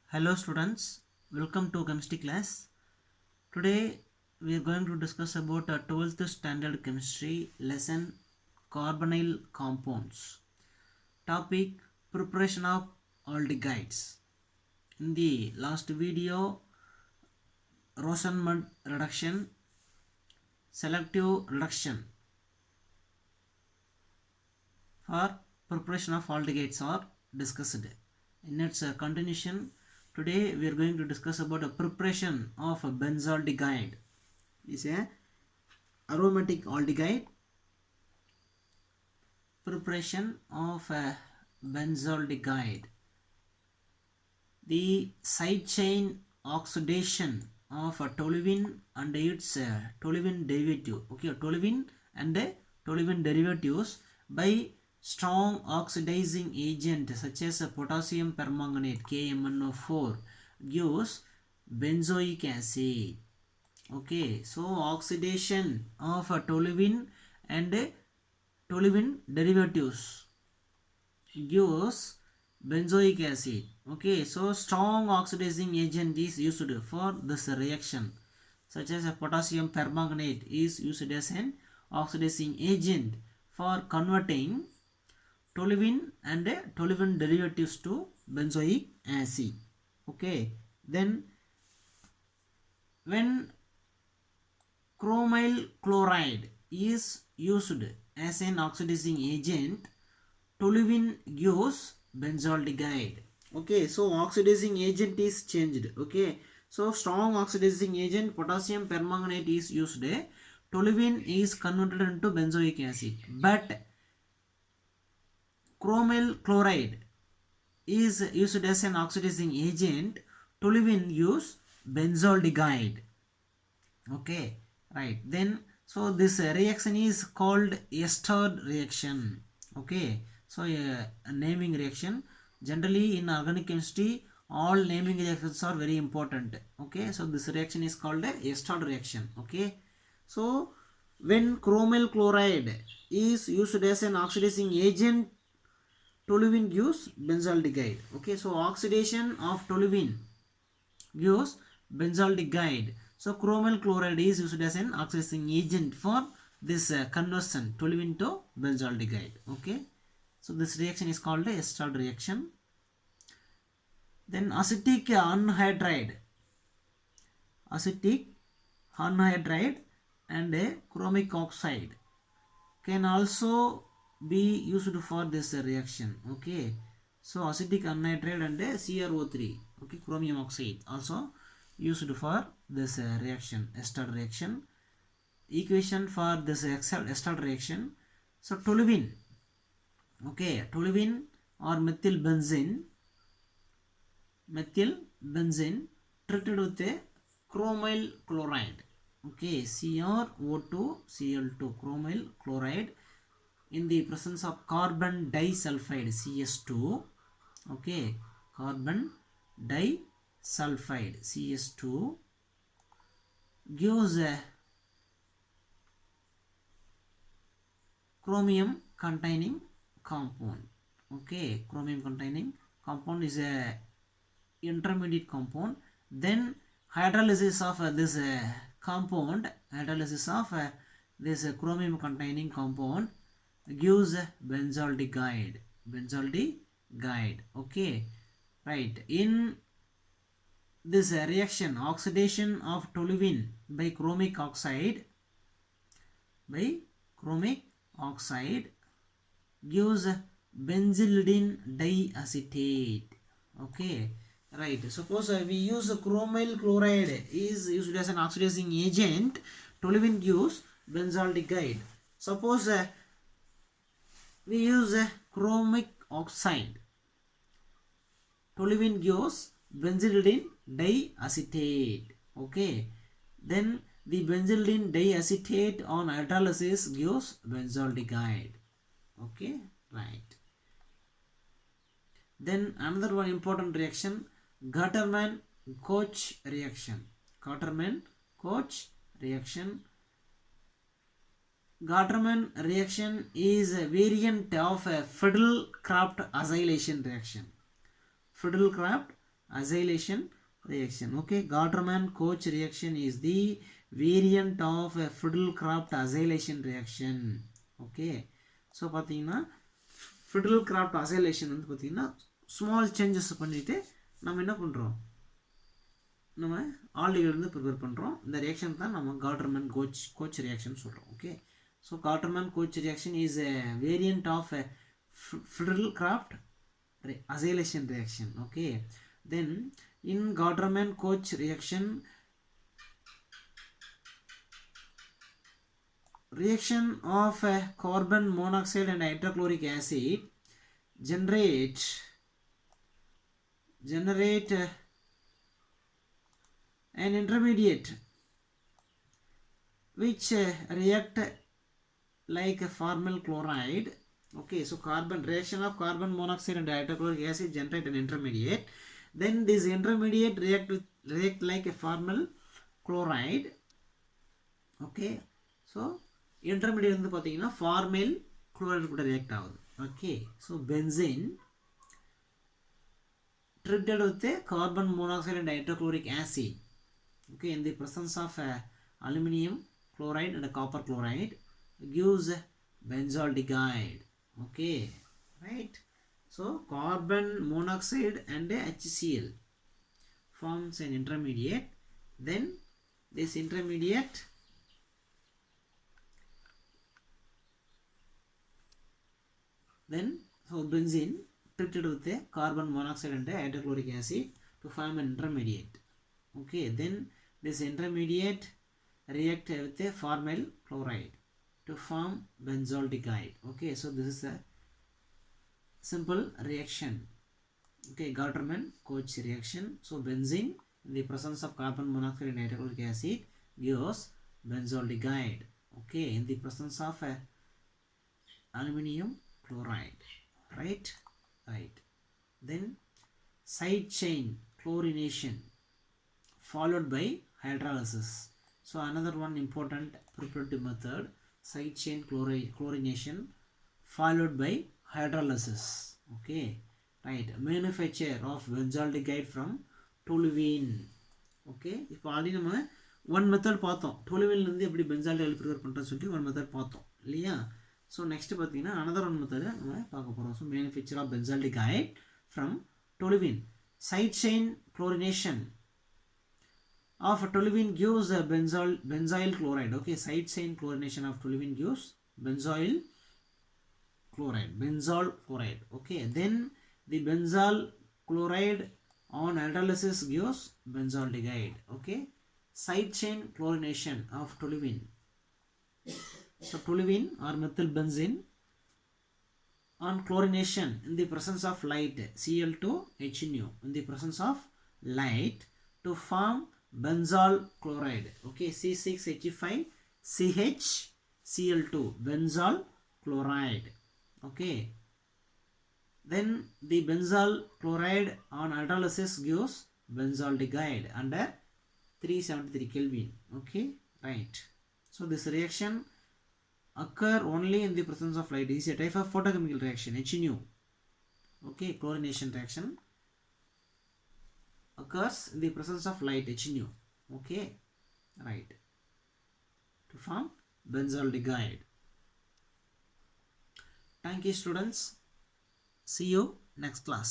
Hello students, welcome to chemistry class. Today we are going to discuss about 12th standard chemistry lesson carbonyl compounds. Topic preparation of aldehydes. In the last video, Rosenmund reduction, selective reduction for preparation of aldehydes are discussed. In its continuation, today we are going to discuss about a preparation of a benzaldehyde. Is a aromatic aldehyde. Preparation of a benzaldehyde. The side chain oxidation of a toluene and its toluene derivative. Okay, toluene and toluene derivatives by strong oxidizing agent such as potassium permanganate KMnO4 gives benzoic acid. Okay, so oxidation of a toluene and toluene derivatives gives benzoic acid. Okay, so strong oxidizing agent is used for this reaction, such as a potassium permanganate is used as an oxidizing agent for converting toluene and toluene derivatives to benzoic acid. Okay, then when chromyl chloride is used as an oxidizing agent, toluene gives benzaldehyde. Okay, so oxidizing agent is changed. Okay, so strong oxidizing agent potassium permanganate is used. Toluene is converted into benzoic acid, but chromyl chloride is used as an oxidizing agent. Toluene gives benzaldehyde. Okay, right. Then so this reaction is called ester reaction. Okay, so a naming reaction. Generally in organic chemistry, all naming reactions are very important. Okay, so this reaction is called a ester reaction. Okay, so when chromyl chloride is used as an oxidizing agent, toluene gives benzaldehyde. Okay, so oxidation of toluene gives benzaldehyde. So chromyl chloride is used as an oxidizing agent for this conversion toluene to benzaldehyde. Okay, so this reaction is called a ester reaction. Then acetic anhydride and a chromic oxide can also be used for this reaction. Okay, so acetic anhydride and CrO3, okay, chromium oxide also used for this reaction, ester reaction. Equation for this ester reaction, so toluene, okay, toluene or methyl benzene treated with a chromyl chloride. Okay, CrO2 Cl2, chromyl chloride in the presence of carbon disulfide CS2. Okay, carbon disulfide CS2 gives a chromium containing compound. Okay, chromium containing compound is a intermediate compound. Then hydrolysis of this compound, hydrolysis of this chromium containing compound gives benzaldehyde. Okay, right. In this reaction, oxidation of toluene by chromic oxide gives benzidine diacetate. Okay, right. Suppose we use chromyl chloride is used as an oxidizing agent. Toluene gives benzaldehyde. Suppose we use chromic oxide. Toluene gives benzidine diacetate. Okay, then the benzidine diacetate on hydrolysis gives benzaldehyde. Okay, right. Then another one important reaction, Gattermann-Koch reaction. Gattermann-Koch reaction. Gattermann reaction is a variant of a Friedel-Crafts acylation reaction. Friedel-Crafts acylation reaction. Okay, Gattermann-Koch reaction is the variant of a Friedel-Crafts acylation reaction. Okay, so பார்த்தீங்கன்னா Friedel-Crafts acylation வந்து பார்த்தீங்கன்னா small changes பண்ணிட்டு நம்ம என்ன பண்ணுறோம், நம்ம aldehyde வந்து prepare பண்ணுறோம். இந்த ரியாக்ஷன் தான் நம்ம Gattermann-Koch reaction சொல்கிறோம். Okay, so Gattermann-Koch reaction is a variant of a Friedel-Crafts acylation reaction. Okay, then in Gattermann-Koch reaction of carbon monoxide and hydrochloric acid generate an intermediate which react like a formyl chloride. Okay, so reaction of carbon monoxide and hydrochloric acid generate an intermediate. Then this intermediate react like a formyl chloride. Okay, so intermediate வந்து பார்த்தீங்கன்னா formyl chloride கூட react ஆகுது. Okay, so benzene treated with a carbon monoxide and hydrochloric acid. Okay, in the presence of aluminum chloride and copper chloride gives benzaldehyde. Okay, right. So carbon monoxide and HCl forms an intermediate. Then this intermediate so benzene treated with a carbon monoxide and hydrochloric acid to form an intermediate. Okay, then this intermediate react with a formyl chloride to form benzaldehyde. Okay, so this is a simple reaction. Okay, Gattermann-Koch reaction. So benzene in the presence of carbon monoxide and hydrochloric acid gives benzaldehyde. Okay, in the presence of aluminum chloride. Right. Then side chain chlorination followed by hydrolysis. So another one important preparative method, side chain chlorination followed by hydrolysis. Okay, right. Manufacture of benzaldehyde from toluene. Okay, இப்போ already நம்ம one method பார்த்தோம், டொலுவீன்லேருந்து எப்படி benzaldehyde prepare பண்ணுறதுன்னு சொல்லிட்டு one method பார்த்தோம் இல்லையா. So next பார்த்தீங்கன்னா another one method நம்ம பார்க்க போகிறோம். So manufacture of benzaldehyde from toluene. Side chain chlorination of toluene gives benzyl chloride. Okay, side chain chlorination of toluene gives benzyl chloride. Okay, then the benzyl chloride on hydrolysis gives benzaldehyde. Okay, side chain chlorination of toluene. So toluene or methylbenzene on chlorination in the presence of light, Cl2HNO, in the presence of light to form benzyl chloride. Okay, C6H5CHCl2, benzyl chloride. Okay, then the benzyl chloride on hydrolysis gives benzaldehyde under 373 Kelvin. Okay, right. So this reaction occur only in the presence of light. It is a type of photochemical reaction, HNO. Okay, chlorination reaction occurs in the presence of light, HNO. Okay, right, to form benzaldehyde. Thank you students. See you next class.